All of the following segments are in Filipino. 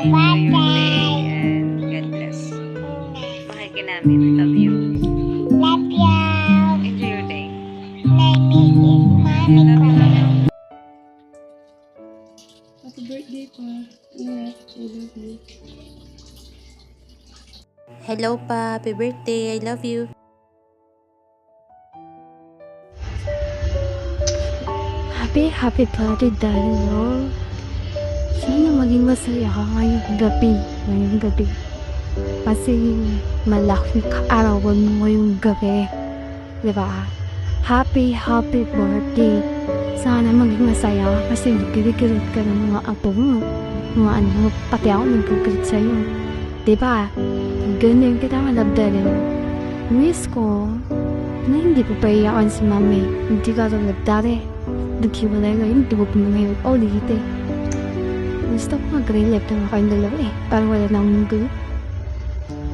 Enjoy your day and God bless. Makikinamit. Love you. Love you. Enjoy your day. My name is Mommy. Love you, love you. Happy birthday pa. Ingat. I love you. Hello pa, happy birthday, I love you. Happy birthday, Daddy, no? Sana maging masaya ka ngayong gabi. Kasi malaking kaarawan mo ngayong gabi. Diba? Happy birthday. Sana maging masaya ka kasi nagkikirit ka ng mga apo mo. Mga ano mo, pati ako nagkikirit sa'yo. Diba? Ganun kita malabdarin. Wish ko na hindi ko paiyakan si mami. Hindi ka tulad dati. Naghiwalay ngayon, hindi ko pinangayon ulit eh. Gusto ko mag-relive na kayong dalawa eh. Parang wala na akong gulo.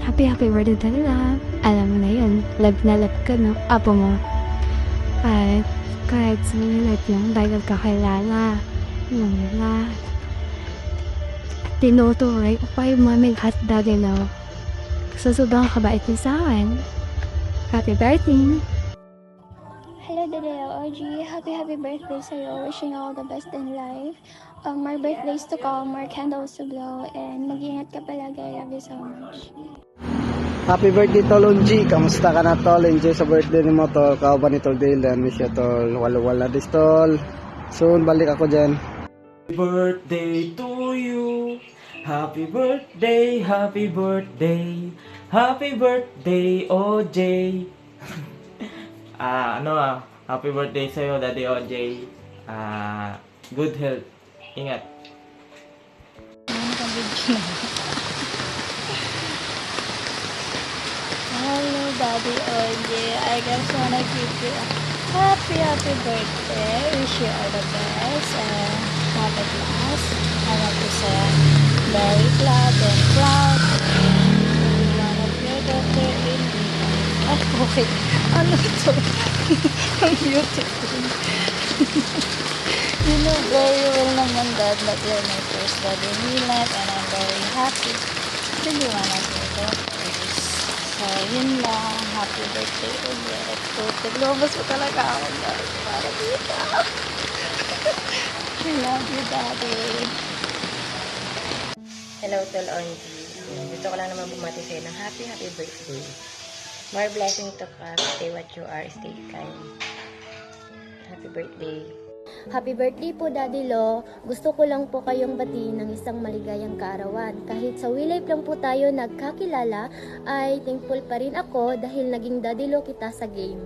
Happy birthday talaga. Alam mo na yun. Love na love ka no? Apo mo. At kahit sumilat yung dahil kakilala. Alam mo na. Tinuturay ko pa yung maming hot dog no? So sobrang kabait niya sa akin. Happy birthday! Hello, Daddy OG. Happy birthday sa'yo. Wishing you all the best in life. More birthdays to come, more candles to blow, and mag-ingat ka palagi. I love you so much. Happy birthday Tol Unji. Kamusta ka na Tol? Enjoy sa birthday ni mo Tol. Kao ba ni Tol Dylan? Miss you Tol. Wala dis Tol. Soon balik ako dyan. Happy birthday to you. Happy birthday, happy birthday. Happy birthday, OJ. Happy birthday sa'yo, Daddy OJ. Good health. Ingat. Hello, Daddy OG. I just wanna give you a happy birthday. Wish you all the best and have a blast. I want to say very proud and proud. One of your daughter in me. Okay. Ano to? Ang beautiful. You know very well naman, Dad, that you're my first daddy in life and I'm very happy to be one of your daughters. So, yun lang. Happy birthday ulit. Lumabas mo talaga ako, Dad. Para dito. I love you, Daddy. Hello, Tol Onji. Gusto ko lang naman bumati sa'yo ng happy birthday. More blessing to come. Stay what you are. Stay kind. Happy birthday. Happy birthday po, Daddy Lo. Gusto ko lang po kayong batiin ng isang maligayang kaarawan. Kahit sa WeLife lang po tayo nagkakilala, ay thankful pa rin ako dahil naging Daddy Lo kita sa game.